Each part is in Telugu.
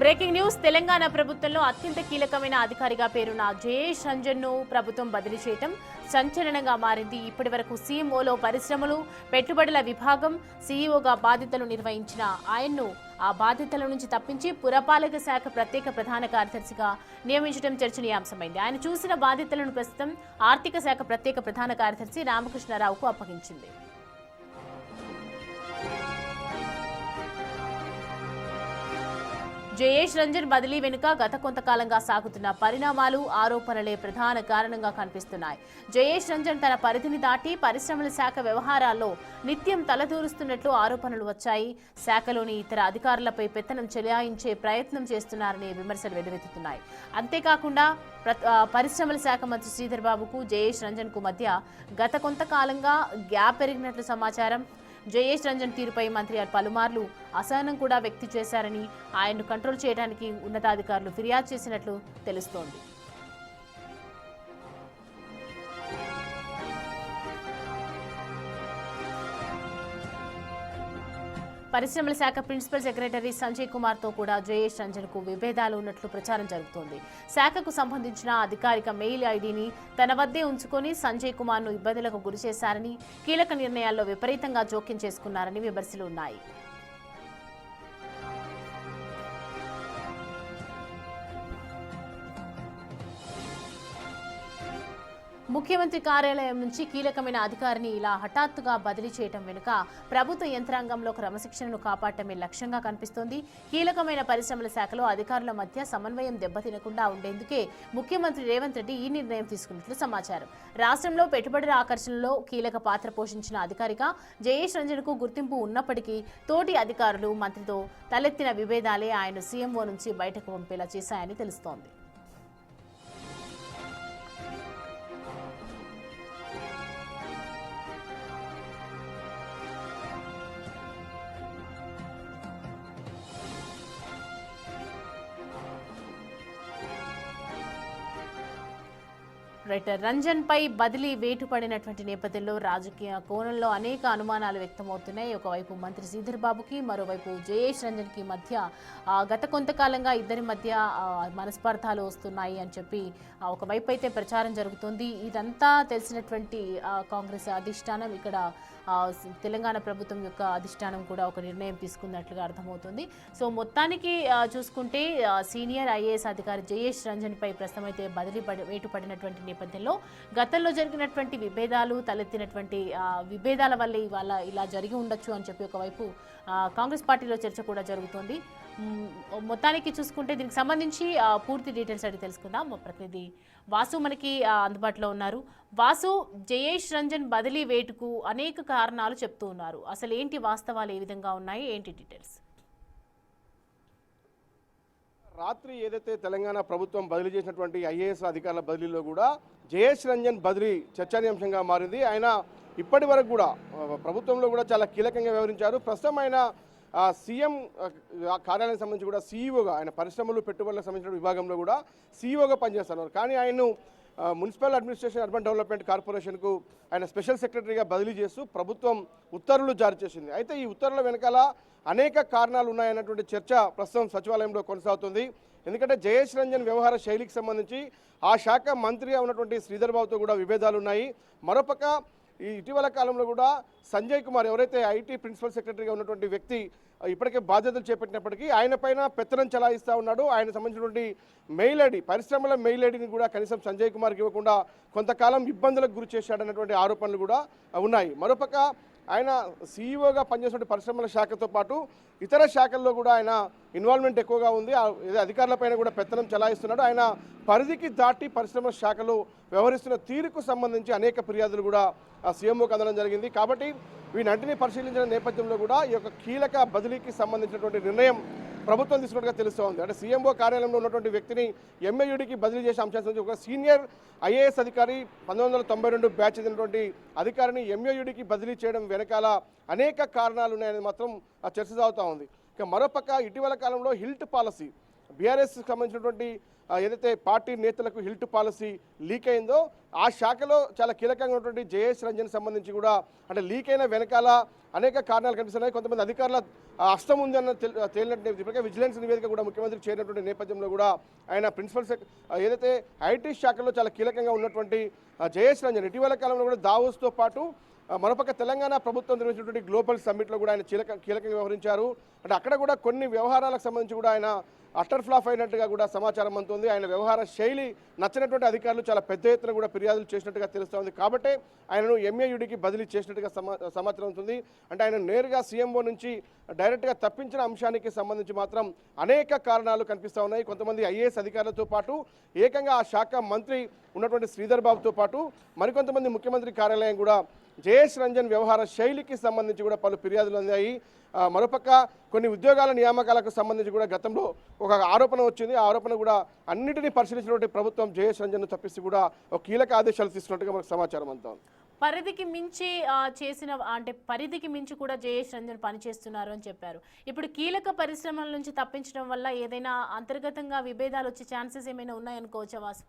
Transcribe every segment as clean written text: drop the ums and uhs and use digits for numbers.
బ్రేకింగ్ న్యూస్ తెలంగాణ ప్రభుత్వంలో అత్యంత కీలకమైన అధికారిగా పేరున్న జయేష్ రంజన్ ను ప్రభుత్వం బదిలీ చేయడం సంచలనంగా మారింది. ఇప్పటివరకు సీఎంఓలో పరిశ్రమలు పెట్టుబడుల విభాగం సీఈఓగా బాధ్యతలు నిర్వహించిన ఆయన్ను ఆ బాధ్యతల నుంచి తప్పించి పురపాలక శాఖ ప్రత్యేక ప్రధాన కార్యదర్శిగా నియమించడం చర్చనీయాంశమైంది. ఆయన చూసిన బాధ్యతలను ప్రస్తుతం ఆర్థిక శాఖ ప్రత్యేక ప్రధాన కార్యదర్శి రామకృష్ణారావుకు అప్పగించింది. జయేష్ రంజన్ బదిలీ వెనుక గత కొంతకాలంగా సాగుతున్న పరిణామాలు, ఆరోపణలే ప్రధాన కారణంగా కనిపిస్తున్నాయి. జయేష్ రంజన్ తన పరిధిని దాటి పరిశ్రమల శాఖ వ్యవహారాల్లో నిత్యం తలదూరుస్తున్నట్లు ఆరోపణలు వచ్చాయి. శాఖలోని ఇతర అధికారులపై పెత్తనం చెలాయించే ప్రయత్నం చేస్తున్నారనే విమర్శలు వెల్లువెత్తుతున్నాయి. అంతేకాకుండా పరిశ్రమల శాఖ మంత్రి శ్రీధర్ బాబుకు జయేష్ రంజన్ కు మధ్య గత కొంతకాలంగా గ్యాప్ పెరిగినట్లు సమాచారం. జయేష్ రంజన్ తీరుపై మంత్రి పలుమార్లు అసహనం కూడా వ్యక్తం చేశారని, ఆయన్ను కంట్రోల్ చేయడానికి ఉన్నతాధికారులు ఫిర్యాదు చేసినట్లు తెలుస్తోంది. పరిశ్రమల శాఖ ప్రిన్సిపల్ సెక్రటరీ సంజయ్ కుమార్ తో కూడా జయేష్ రంజన్ కు విభేదాలు ఉన్నట్లు ప్రచారం జరుగుతోంది. శాఖకు సంబంధించిన అధికారిక మెయిల్ ఐడిని తన వద్దే ఉంచుకొని సంజయ్ కుమార్ ను ఇబ్బందులకు గురిచేశారని, కీలక నిర్ణయాల్లో విపరీతంగా జోక్యం చేసుకున్నారని విమర్శలు ఉన్నాయి. ముఖ్యమంత్రి కార్యాలయం నుంచి కీలకమైన అధికారిని ఇలా హఠాత్తుగా బదిలీ చేయడం వెనుక ప్రభుత్వ యంత్రాంగంలో క్రమశిక్షణను కాపాడటమే లక్ష్యంగా కనిపిస్తోంది. కీలకమైన పరిశ్రమల శాఖలో అధికారుల మధ్య సమన్వయం దెబ్బతినకుండా ఉండేందుకే ముఖ్యమంత్రి రేవంత్ రెడ్డి ఈ నిర్ణయం తీసుకున్నట్లు సమాచారం. రాష్ట్రంలో పెట్టుబడుల ఆకర్షణలో కీలక పాత్ర పోషించిన అధికారిగా జయేష్ రంజన్ కు గుర్తింపు ఉన్నప్పటికీ తోటి అధికారులు, మంత్రితో తలెత్తిన విభేదాలే ఆయన సీఎంఓ నుంచి బయటకు పంపేలా చేశాయని తెలుస్తోంది. రంజన్ పై బదిలీ వేటు పడినటువంటి నేపథ్యంలో రాజకీయ కోణంలో అనేక అనుమానాలు వ్యక్తమవుతున్నాయి. ఒకవైపు మంత్రి శ్రీధర్ బాబుకి, మరోవైపు జయేష్ రంజన్ కి మధ్య గత కొంతకాలంగా ఇద్దరి మధ్య మనస్పర్ధాలు వస్తున్నాయి అని చెప్పి ఒకవైపు అయితే ప్రచారం జరుగుతుంది. ఇదంతా తెలిసినటువంటి కాంగ్రెస్ అధిష్టానం, ఇక్కడ తెలంగాణ ప్రభుత్వం యొక్క అధిష్టానం కూడా ఒక నిర్ణయం తీసుకున్నట్లుగా అర్థమవుతుంది. సో మొత్తానికి చూసుకుంటే సీనియర్ ఐఏఎస్ అధికారి జయేష్ రంజన్ పై ప్రస్తుతం అయితే బదిలీ వేటు పడినటువంటి నేపథ్యంలో గతంలో జరిగినటువంటి విభేదాలు, తలెత్తినటువంటి విభేదాల వల్ల ఇవాళ ఇలా జరిగి ఉండొచ్చు అని చెప్పి ఒకవైపు కాంగ్రెస్ పార్టీలో చర్చ కూడా జరుగుతోంది. మొత్తానికి చూసుకుంటే దీనికి సంబంధించి పూర్తి డీటెయిల్స్ అడిగి తెలుసుకుందాం. మా ప్రతినిధి వాసు మనకి అందుబాటులో ఉన్నారు. వాసు, జయేష్ రంజన్ బదిలీ వేటుకు అనేక కారణాలు చెప్తూ ఉన్నారు. అసలు ఏంటి వాస్తవాలు, ఏ విధంగా ఉన్నాయి, ఏంటి డీటెయిల్స్? రాత్రి ఏదైతే తెలంగాణ ప్రభుత్వం బదిలీ చేసినటువంటి ఐఏఎస్ అధికారుల బదిలీలో కూడా జయేష్ రంజన్ బదిలీ చర్చనీయాంశంగా మారింది. ఆయన ఇప్పటి వరకు కూడా ప్రభుత్వంలో కూడా చాలా కీలకంగా వ్యవహరించారు. ప్రస్తుతం ఆయన సీఎం కార్యాలయానికి సంబంధించి కూడా సీఈఓగా, ఆయన పరిశ్రమలు పెట్టుబడులకు సంబంధించిన విభాగంలో కూడా సీఈఓగా పనిచేస్తున్నారు. కానీ ఆయన్ను మున్సిపల్ అడ్మినిస్ట్రేషన్ అర్బన్ డెవలప్మెంట్ కార్పొరేషన్కు ఆయన స్పెషల్ సెక్రటరీగా బదిలీ చేస్తూ ప్రభుత్వం ఉత్తర్వులు జారీ చేసింది. అయితే ఈ ఉత్తర్వుల వెనకాల అనేక కారణాలు ఉన్నాయన్నటువంటి చర్చ ప్రస్తుతం సచివాలయంలో కొనసాగుతుంది. ఎందుకంటే జయేష్ రంజన్ వ్యవహార శైలికి సంబంధించి ఆ శాఖ మంత్రిగా ఉన్నటువంటి శ్రీధర్ బాబుతో కూడా విభేదాలు ఉన్నాయి. మరోపక్క ఈ ఇటీవల కాలంలో కూడా సంజయ్ కుమార్, ఎవరైతే ఐటీ ప్రిన్సిపల్ సెక్రటరీగా ఉన్నటువంటి వ్యక్తి ఇప్పటికే బాధ్యతలు చేపట్టినప్పటికీ ఆయన పైన పెత్తనం చలాయిస్తూ ఉన్నాడు. ఆయన సంబంధించినటువంటి మెయిల్ ఐడి, పరిశ్రమల మెయిల్ ఐడిని కూడా కనీసం సంజయ్ కుమార్కి ఇవ్వకుండా కొంతకాలం ఇబ్బందులకు గురి చేశాడన్నటువంటి ఆరోపణలు కూడా ఉన్నాయి. మరోపక్క ఆయన సీఈఓగా పనిచేసిన పరిశ్రమల శాఖతో పాటు ఇతర శాఖల్లో కూడా ఆయన ఇన్వాల్వ్మెంట్ ఎక్కువగా ఉంది. అధికారులపైన కూడా పెత్తనం చలాయిస్తున్నాడు. ఆయన పరిధికి దాటి పరిశ్రమల శాఖలో వ్యవహరిస్తున్న తీరుకు సంబంధించి అనేక ఫిర్యాదులు కూడా సీఎంఓకి అందడం జరిగింది. కాబట్టి వీటన్నింటినీ పరిశీలించిన నేపథ్యంలో కూడా ఈ యొక్క కీలక బదిలీకి సంబంధించినటువంటి నిర్ణయం ప్రభుత్వం తీసుకున్నట్టుగా తెలుస్తోంది. అంటే సీఎంఓ కార్యాలయంలో ఉన్నటువంటి వ్యక్తిని ఎంఏయుడికి బదిలీ చేసే అంశాన్ని ఒక సీనియర్ ఐఏఎస్ అధికారి 1992 బ్యాచ్ చెందినటువంటి అధికారిని ఎంఏయుడికి బదిలీ చేయడం వెనకాల అనేక కారణాలు ఉన్నాయని మాత్రం చర్చ సాగుతూ ఉంది. ఇక మరోపక్క ఇటీవల కాలంలో హిల్ట్ పాలసీ, బీఆర్ఎస్ సంబంధించినటువంటి ఏదైతే పార్టీ నేతలకు హిల్ట్ పాలసీ లీక్ అయిందో ఆ శాఖలో చాలా కీలకంగా ఉన్నటువంటి జయేష్ రంజన్ సంబంధించి కూడా అంటే లీక్ అయిన వెనకాల అనేక కారణాలు కనిపిస్తున్నాయి. కొంతమంది అధికారుల హస్తం ఉందన్న తేలినట్టు ఇప్పటికే విజిలెన్స్ నివేదిక కూడా ముఖ్యమంత్రికి చేరినటువంటి నేపథ్యంలో కూడా ఆయన ప్రిన్సిపల్ ఏదైతే ఐటీ శాఖలో చాలా కీలకంగా ఉన్నటువంటి జయేష్ రంజన్ ఇటీవల కాలంలో కూడా దావోస్తో పాటు మరోపక్క తెలంగాణ ప్రభుత్వం నిర్వహించినటువంటి గ్లోబల్ సమ్మిట్లో కూడా ఆయన కీలకంగా వ్యవహరించారు. అంటే అక్కడ కూడా కొన్ని వ్యవహారాలకు సంబంధించి కూడా ఆయన అటర్ ఫ్లాప్ అయినట్టుగా కూడా సమాచారం అందుతుంది. ఆయన వ్యవహార శైలి నచ్చినటువంటి అధికారులు చాలా పెద్ద ఎత్తున కూడా ఫిర్యాదులు చేసినట్టుగా తెలుస్తోంది. కాబట్టి ఆయనను ఎంఏయుడికి బదిలీ చేసినట్టుగా సమాచారం అవుతుంది. అంటే ఆయన నేరుగా సీఎంఓ నుంచి డైరెక్ట్గా తప్పించిన అంశానికి సంబంధించి మాత్రం అనేక కారణాలు కనిపిస్తూ ఉన్నాయి. కొంతమంది ఐఏఎస్ అధికారులతో పాటు ఏకంగా ఆ శాఖ మంత్రి ఉన్నటువంటి శ్రీధర్ బాబుతో పాటు మరికొంతమంది ముఖ్యమంత్రి కార్యాలయం కూడా జయేష్ రంజన్ వ్యవహార శైలికి సంబంధించి కూడా పలు ఫిర్యాదులు అందాయి. మరోపక్క కొన్ని ఉద్యోగాల నియామకాలకు సంబంధించి కూడా గతంలో ఒక ఆరోపణ వచ్చింది. ఆ ఆరోపణ కూడా అన్నిటినీ పరిశీలించినటువంటి ప్రభుత్వం జయేష్ రంజన్ను తప్పిస్తూ కూడా ఒక కీలక ఆదేశాలు తీసుకున్నట్టుగా మనకు సమాచారం అంతా ఉంది. పరిధికి మించి పరిధికి మించి కూడా జయేష్ రంజన్ పనిచేస్తున్నారు అని చెప్పారు. ఇప్పుడు కీలక పరిశ్రమల నుంచి తప్పించడం వల్ల ఏదైనా అంతర్గతంగా విభేదాలు వచ్చే ఛాన్సెస్ ఏమైనా ఉన్నాయనుకోవచ్చా వాసు?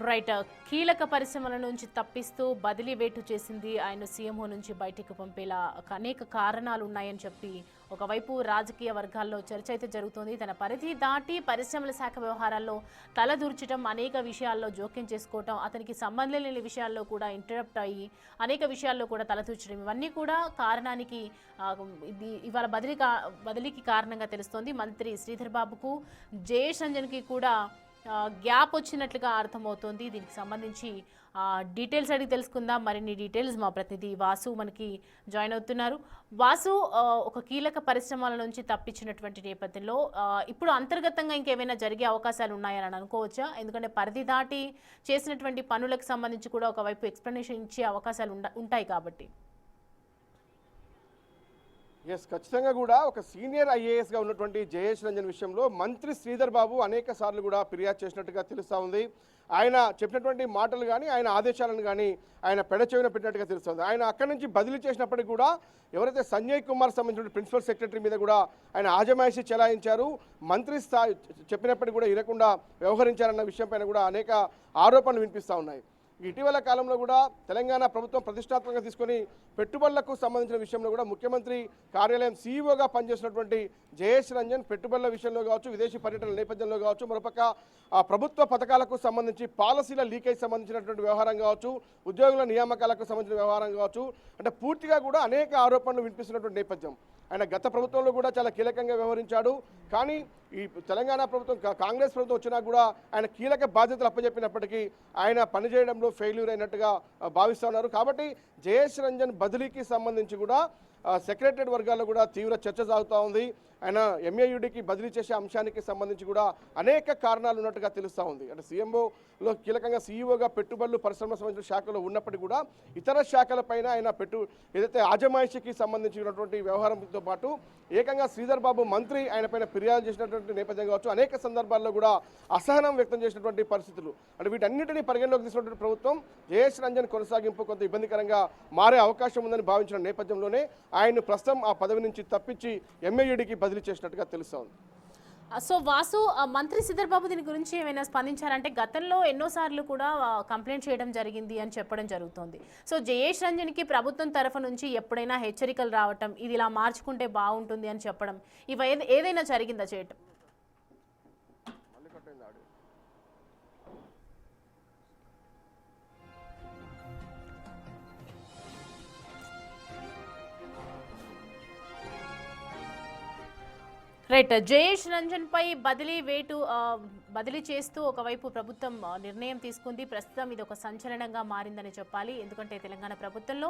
రైట్, కీలక పరిశ్రమల నుంచి తప్పిస్తూ బదిలీ వేటు చేసింది ఆయన సీఎంఓ నుంచి బయటికి పంపేలా అనేక కారణాలు ఉన్నాయని చెప్పి ఒకవైపు రాజకీయ వర్గాల్లో చర్చ అయితే జరుగుతోంది. తన పరిధి దాటి పరిశ్రమల శాఖ వ్యవహారాల్లో తలదూర్చడం, అనేక విషయాల్లో జోక్యం చేసుకోవటం, అతనికి సంబంధం లేని విషయాల్లో కూడా ఇంటరప్ట్ అయ్యి అనేక విషయాల్లో కూడా తలదూర్చడం, ఇవన్నీ కూడా కారణానికి ఇవాళ బదిలీకి కారణంగా తెలుస్తోంది. మంత్రి శ్రీధర్ బాబుకు జయేష్ రంజన్కి కూడా గ్యాప్ వచ్చినట్లుగా అర్థమవుతోంది. దీనికి సంబంధించి డీటెయిల్స్ అడిగి తెలుసుకుందాం. మరిన్ని డీటెయిల్స్ మా ప్రతినిధి వాసు మనకి జాయిన్ అవుతున్నారు. వాసు, ఒక కీలక పరిశ్రమల నుంచి తప్పించినటువంటి నేపథ్యంలో ఇప్పుడు అంతర్గతంగా ఇంకేమైనా జరిగే అవకాశాలు ఉన్నాయని అనుకోవచ్చా? ఎందుకంటే పరిధి దాటి చేసినటువంటి పనులకు సంబంధించి కూడా ఒకవైపు ఎక్స్ప్లెనేషన్ ఇచ్చే అవకాశాలు ఉంటాయి కాబట్టి. ఖచ్చితంగా కూడా ఒక సీనియర్ ఐఏఎస్గా ఉన్నటువంటి జయేష్ రంజన్ విషయంలో మంత్రి శ్రీధర్ బాబు అనేక సార్లు కూడా ఫిర్యాదు చేసినట్టుగా తెలుస్తూ ఉంది. ఆయన చెప్పినటువంటి మాటలు కానీ ఆయన ఆదేశాలను కానీ ఆయన పెడచెవిన పెట్టినట్టుగా తెలుస్తుంది. ఆయన అక్కడి నుంచి బదిలీ చేసినప్పటికీ కూడా ఎవరైతే సంజయ్ కుమార్ సంబంధించిన ప్రిన్సిపల్ సెక్రటరీ మీద కూడా ఆయన ఆజమాయిషీ చెలాయించారు. మంత్రి స్థాయి చెప్పినప్పటికీ కూడా వినకుండా వ్యవహరించారన్న విషయంపైన కూడా అనేక ఆరోపణలు వినిపిస్తూ ఉన్నాయి. ఇటీవల కాలంలో కూడా తెలంగాణ ప్రభుత్వం ప్రతిష్టాత్మకంగా తీసుకొని పెట్టుబడులకు సంబంధించిన విషయంలో కూడా ముఖ్యమంత్రి కార్యాలయం సీఈఓగా పనిచేసినటువంటి జయేష్ రంజన్ పెట్టుబడుల విషయంలో కావచ్చు, విదేశీ పర్యటనల నేపథ్యంలో కావచ్చు, మరోపక్క ప్రభుత్వ పథకాలకు సంబంధించి పాలసీల లీకేజ్ సంబంధించినటువంటి వ్యవహారం కావచ్చు, ఉద్యోగుల నియామకాలకు సంబంధించిన వ్యవహారం కావచ్చు, అంటే పూర్తిగా కూడా అనేక ఆరోపణలు వినిపిస్తున్నటువంటి నేపథ్యం. ఆయన గత ప్రభుత్వంలో కూడా చాలా కీలకంగా వ్యవహరించాడు. కానీ ఈ తెలంగాణ ప్రభుత్వం కాంగ్రెస్ ప్రభుత్వం వచ్చినా కూడా ఆయన కీలక బాధ్యతలు అప్పచెప్పినప్పటికీ ఆయన పనిచేయడంలో ఫెయిల్యూర్ అయినట్టుగా భావిస్తున్నారు. కాబట్టి జయేష్ రంజన్ బదిలీకి సంబంధించి కూడా సెక్రటరియట్ వర్గాల్లో కూడా తీవ్ర చర్చ సాగుతూ ఉంది. ఆయన ఎంఏయుడికి బదిలీ చేసే అంశానికి సంబంధించి కూడా అనేక కారణాలు ఉన్నట్టుగా తెలుస్తూ ఉంది. అంటే సీఎంఓలో కీలకంగా సీఈఓగా పెట్టుబడులు పరిశ్రమల సంబంధించిన శాఖలో ఉన్నప్పటికీ కూడా ఇతర శాఖలపైన ఆయన ఏదైతే ఆజమాయిషీకి సంబంధించినటువంటి వ్యవహారంతో పాటు ఏకంగా శ్రీధర్ బాబు మంత్రి ఆయన పైన ఫిర్యాదు చేసినటువంటి నేపథ్యం కావచ్చు, అనేక సందర్భాల్లో కూడా అసహనం వ్యక్తం చేసినటువంటి పరిస్థితులు. అంటే వీటన్నిటినీ పరిగణలోకి తీసుకున్నటువంటి ప్రభుత్వం జయేష్ రంజన్ కొనసాగింపు కొంత ఇబ్బందికరంగా మారే అవకాశం ఉందని భావించిన నేపథ్యంలోనే ఆయన ప్రస్తుతం ఆ పదవి నుంచి తప్పించి ఎంఏయుడికి బదిలీ చేసినట్టుగా తెలుస్తోంది. సో వాసు, మంత్రి శ్రీధర్ బాబు దీని గురించి ఏమైనా స్పందించారంటే గతంలో ఎన్నోసార్లు కూడా కంప్లైంట్ చేయడం జరిగింది అని చెప్పడం జరుగుతుంది. సో జయేష్ రంజన్కి ప్రభుత్వం తరఫు నుంచి ఎప్పుడైనా హెచ్చరికలు రావటం, ఇది ఇలా మార్చుకుంటే బాగుంటుంది అని చెప్పడం, ఇవి ఏదైనా జరిగిందా చేయటం? రైట్, జయేష్ రంజన్ పై బదిలీ చేస్తూ ఒకవైపు ప్రభుత్వం నిర్ణయం తీసుకుంది. ప్రస్తుతం ఇది ఒక సంచలనంగా మారిందని చెప్పాలి. ఎందుకంటే తెలంగాణ ప్రభుత్వంలో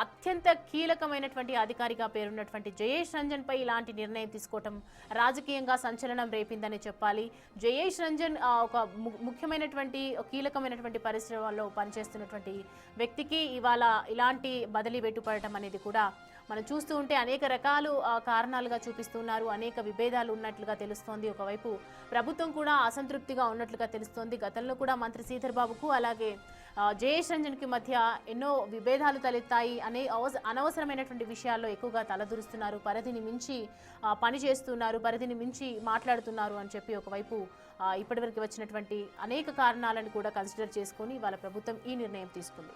అత్యంత కీలకమైనటువంటి అధికారిగా పేరున్నటువంటి జయేష్ రంజన్ పై ఇలాంటి నిర్ణయం తీసుకోవటం రాజకీయంగా సంచలనం రేపిందని చెప్పాలి. జయేష్ రంజన్ ఒక ముఖ్యమైనటువంటి కీలకమైనటువంటి పరిశ్రమలో పనిచేస్తున్నటువంటి వ్యక్తికి ఇవాళ ఇలాంటి బదిలీ వేటుపడటం అనేది కూడా మనం చూస్తూ ఉంటే అనేక రకాలు కారణాలుగా చూపిస్తున్నారు, అనేక విభేదాలు ఉన్నట్లుగా తెలుస్తోంది. ఒకవైపు ప్రభుత్వం కూడా అసంతృప్తిగా ఉన్నట్లుగా తెలుస్తోంది. గతంలో కూడా మంత్రి శ్రీధర్ బాబుకు అలాగే జయేష్ రంజన్కి మధ్య ఎన్నో విభేదాలు తలెత్తాయి. అనవసరమైనటువంటి విషయాల్లో ఎక్కువగా తలదూరుస్తున్నారు, పరిధిని మించి పని చేస్తున్నారు, పరిధిని మించి మాట్లాడుతున్నారు అని చెప్పి ఒకవైపు ఇప్పటివరకు వచ్చినటువంటి అనేక కారణాలను కూడా కన్సిడర్ చేసుకొని వాళ్ళ ప్రభుత్వం ఈ నిర్ణయం తీసుకుంది.